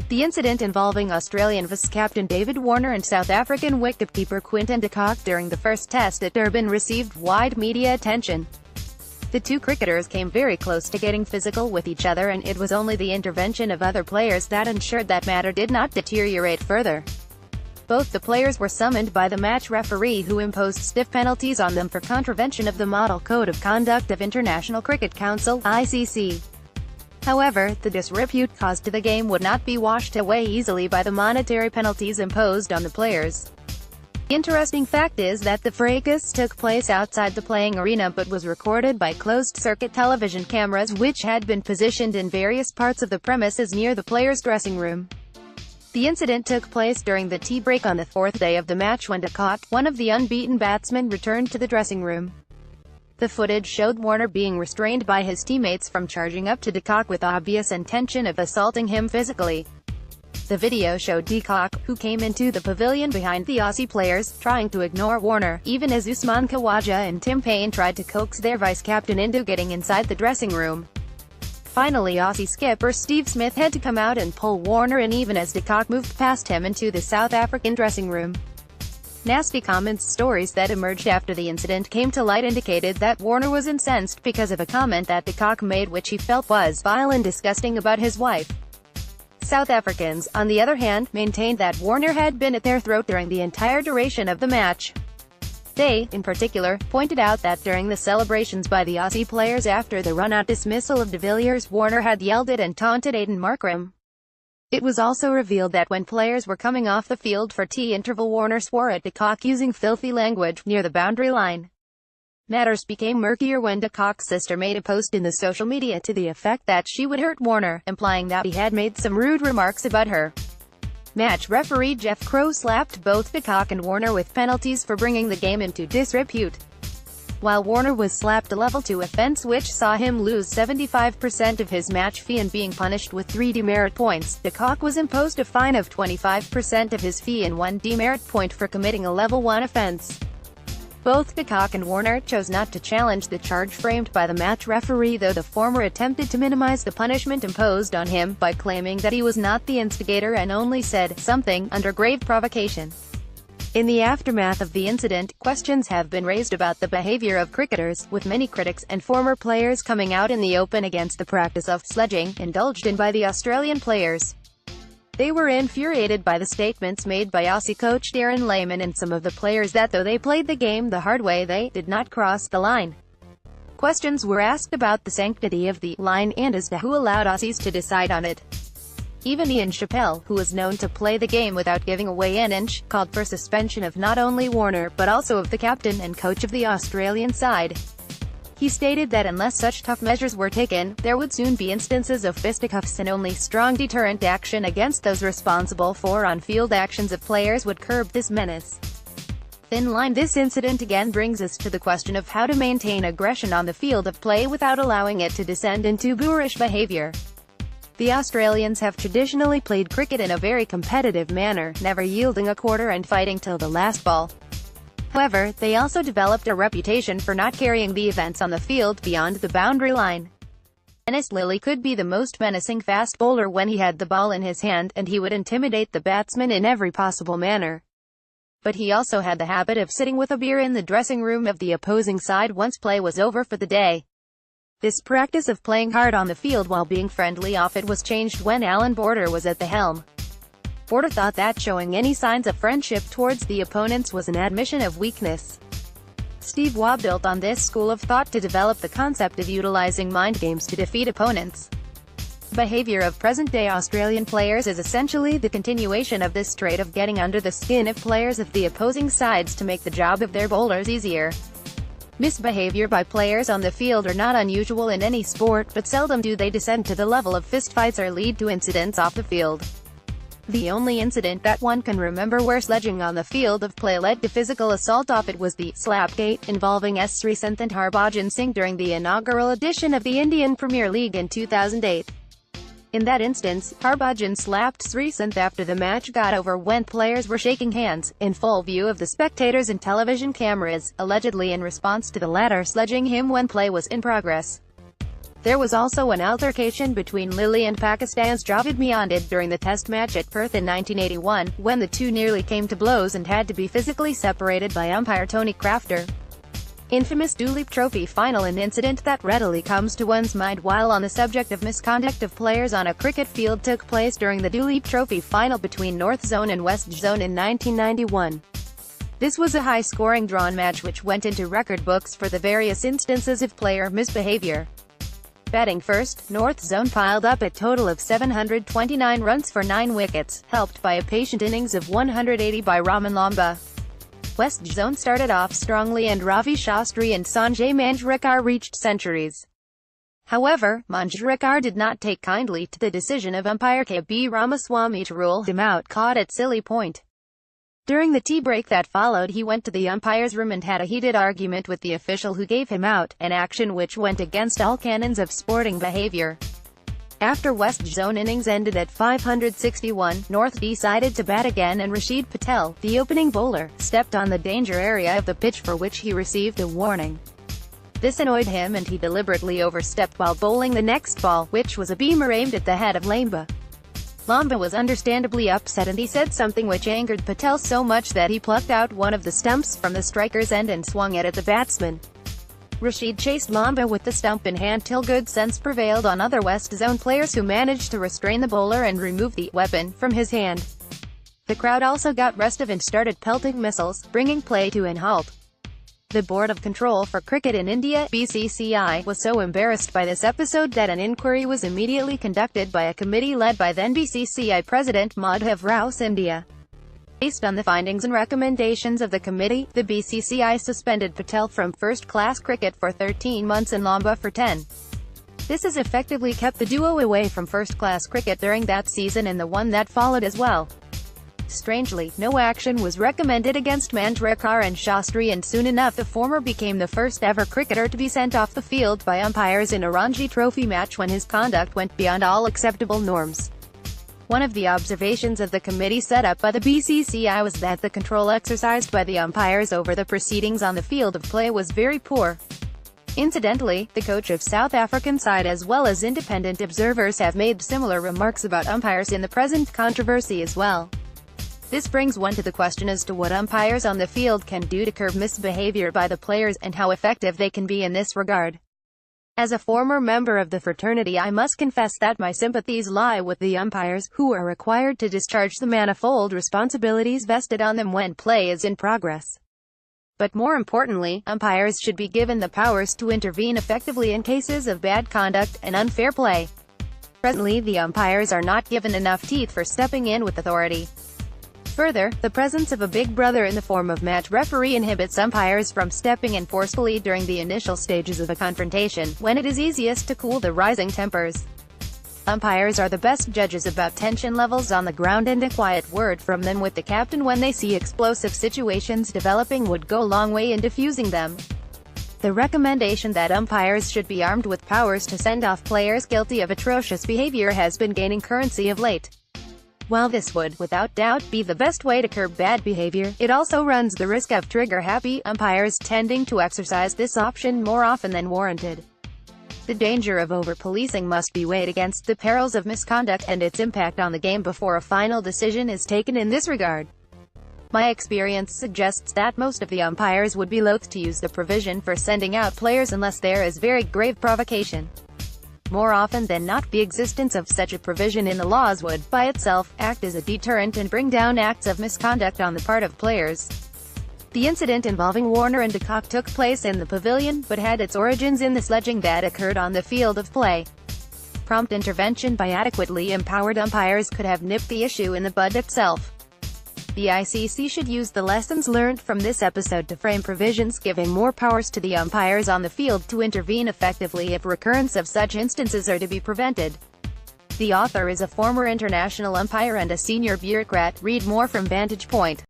The incident involving Australian vice-captain David Warner and South African wicketkeeper Quinton de Kock during the first test at Durban received wide media attention. The two cricketers came very close to getting physical with each other, and it was only the intervention of other players that ensured that matter did not deteriorate further. Both the players were summoned by the match referee, who imposed stiff penalties on them for contravention of the Model Code of Conduct of International Cricket Council (ICC). However, the disrepute caused to the game would not be washed away easily by the monetary penalties imposed on the players. The interesting fact is that the fracas took place outside the playing arena but was recorded by closed-circuit television cameras which had been positioned in various parts of the premises near the players' dressing room. The incident took place during the tea break on the fourth day of the match when de Kock, one of the unbeaten batsmen, returned to the dressing room. The footage showed Warner being restrained by his teammates from charging up to de Kock with obvious intention of assaulting him physically. The video showed de Kock, who came into the pavilion behind the Aussie players, trying to ignore Warner, even as Usman Khawaja and Tim Paine tried to coax their vice-captain into getting inside the dressing room. Finally, Aussie skipper Steve Smith had to come out and pull Warner in even as de Kock moved past him into the South African dressing room. Nasty comments. Stories that emerged after the incident came to light indicated that Warner was incensed because of a comment that de Kock made which he felt was vile and disgusting about his wife. South Africans, on the other hand, maintained that Warner had been at their throat during the entire duration of the match. They, in particular, pointed out that during the celebrations by the Aussie players after the run-out dismissal of de Villiers, Warner had yelled at and taunted Aiden Markram. It was also revealed that when players were coming off the field for tea interval, Warner swore at de Kock using filthy language near the boundary line. Matters became murkier when de Kock's sister made a post in the social media to the effect that she would hurt Warner, implying that he had made some rude remarks about her. Match referee Jeff Crow slapped both de Kock and Warner with penalties for bringing the game into disrepute. While Warner was slapped a level 2 offense which saw him lose 75% of his match fee and being punished with 3 demerit points, de Kock was imposed a fine of 25% of his fee and 1 demerit point for committing a level 1 offense. Both de Kock and Warner chose not to challenge the charge framed by the match referee, though the former attempted to minimize the punishment imposed on him by claiming that he was not the instigator and only said something under grave provocation. In the aftermath of the incident, questions have been raised about the behavior of cricketers, with many critics and former players coming out in the open against the practice of sledging indulged in by the Australian players. They were infuriated by the statements made by Aussie coach Darren Lehmann and some of the players that though they played the game the hard way, they did not cross the line. Questions were asked about the sanctity of the line and as to who allowed Aussies to decide on it. Even Ian Chappell, who was known to play the game without giving away an inch, called for suspension of not only Warner but also of the captain and coach of the Australian side. He stated that unless such tough measures were taken, there would soon be instances of fisticuffs and only strong deterrent action against those responsible for on-field actions of players would curb this menace. Thin line. This incident again brings us to the question of how to maintain aggression on the field of play without allowing it to descend into boorish behavior. The Australians have traditionally played cricket in a very competitive manner, never yielding a quarter and fighting till the last ball. However, they also developed a reputation for not carrying the events on the field beyond the boundary line. Dennis Lillee could be the most menacing fast bowler when he had the ball in his hand, and he would intimidate the batsman in every possible manner. But he also had the habit of sitting with a beer in the dressing room of the opposing side once play was over for the day. This practice of playing hard on the field while being friendly off it was changed when Alan Border was at the helm. Border thought that showing any signs of friendship towards the opponents was an admission of weakness. Steve Waugh built on this school of thought to develop the concept of utilizing mind games to defeat opponents. The behavior of present-day Australian players is essentially the continuation of this trait of getting under the skin of players of the opposing sides to make the job of their bowlers easier. Misbehavior by players on the field are not unusual in any sport, but seldom do they descend to the level of fistfights or lead to incidents off the field. The only incident that one can remember where sledging on the field of play led to physical assault off it was the Slapgate, involving S. Sreesanth and Harbhajan Singh during the inaugural edition of the Indian Premier League in 2008. In that instance, Harbhajan slapped Sreesanth after the match got over when players were shaking hands, in full view of the spectators and television cameras, allegedly in response to the latter sledging him when play was in progress. There was also an altercation between Lilly and Pakistan's Javed Miandid during the Test match at Perth in 1981, when the two nearly came to blows and had to be physically separated by umpire Tony Crafter. Infamous Duleep Trophy final, an incident that readily comes to one's mind while on the subject of misconduct of players on a cricket field, took place during the Duleep Trophy final between North Zone and West Zone in 1991. This was a high-scoring drawn match which went into record books for the various instances of player misbehavior. Batting first, North Zone piled up a total of 729 runs for 9 wickets, helped by a patient innings of 180 by Raman Lamba. West Zone started off strongly and Ravi Shastri and Sanjay Manjrekar reached centuries. However, Manjrekar did not take kindly to the decision of umpire K.B. Ramaswamy to rule him out caught at silly point. During the tea break that followed, he went to the umpire's room and had a heated argument with the official who gave him out, an action which went against all canons of sporting behavior. After West Zone innings ended at 561, North decided to bat again and Rashid Patel, the opening bowler, stepped on the danger area of the pitch for which he received a warning. This annoyed him and he deliberately overstepped while bowling the next ball, which was a beamer aimed at the head of Lamba. Lamba was understandably upset and he said something which angered Patel so much that he plucked out one of the stumps from the striker's end and swung it at the batsman. Rashid chased Lamba with the stump in hand till good sense prevailed on other West Zone players who managed to restrain the bowler and remove the weapon from his hand. The crowd also got restive and started pelting missiles, bringing play to an halt. The Board of Control for Cricket in India (BCCI) was so embarrassed by this episode that an inquiry was immediately conducted by a committee led by then BCCI President Madhav Rao Scindia. Based on the findings and recommendations of the committee, the BCCI suspended Patel from first-class cricket for 13 months and Lamba for 10. This has effectively kept the duo away from first-class cricket during that season and the one that followed as well. Strangely, no action was recommended against Manjrekar and Shastri, and soon enough the former became the first ever cricketer to be sent off the field by umpires in a Ranji Trophy match when his conduct went beyond all acceptable norms. One of the observations of the committee set up by the BCCI was that the control exercised by the umpires over the proceedings on the field of play was very poor. Incidentally, the coach of South African side as well as independent observers have made similar remarks about umpires in the present controversy as well. This brings one to the question as to what umpires on the field can do to curb misbehavior by the players, and how effective they can be in this regard. As a former member of the fraternity, I must confess that my sympathies lie with the umpires, who are required to discharge the manifold responsibilities vested on them when play is in progress. But more importantly, umpires should be given the powers to intervene effectively in cases of bad conduct and unfair play. Presently, the umpires are not given enough teeth for stepping in with authority. Further, the presence of a big brother in the form of match referee inhibits umpires from stepping in forcefully during the initial stages of a confrontation, when it is easiest to cool the rising tempers. Umpires are the best judges about tension levels on the ground, and a quiet word from them with the captain when they see explosive situations developing would go a long way in diffusing them. The recommendation that umpires should be armed with powers to send off players guilty of atrocious behavior has been gaining currency of late. While this would, without doubt, be the best way to curb bad behavior, it also runs the risk of trigger-happy umpires tending to exercise this option more often than warranted. The danger of over-policing must be weighed against the perils of misconduct and its impact on the game before a final decision is taken in this regard. My experience suggests that most of the umpires would be loath to use the provision for sending out players unless there is very grave provocation. More often than not, the existence of such a provision in the laws would, by itself, act as a deterrent and bring down acts of misconduct on the part of players. The incident involving Warner and de Kock took place in the pavilion, but had its origins in the sledging that occurred on the field of play. Prompt intervention by adequately empowered umpires could have nipped the issue in the bud itself. The ICC should use the lessons learned from this episode to frame provisions giving more powers to the umpires on the field to intervene effectively if recurrence of such instances are to be prevented. The author is a former international umpire and a senior bureaucrat. Read more from Vantage Point.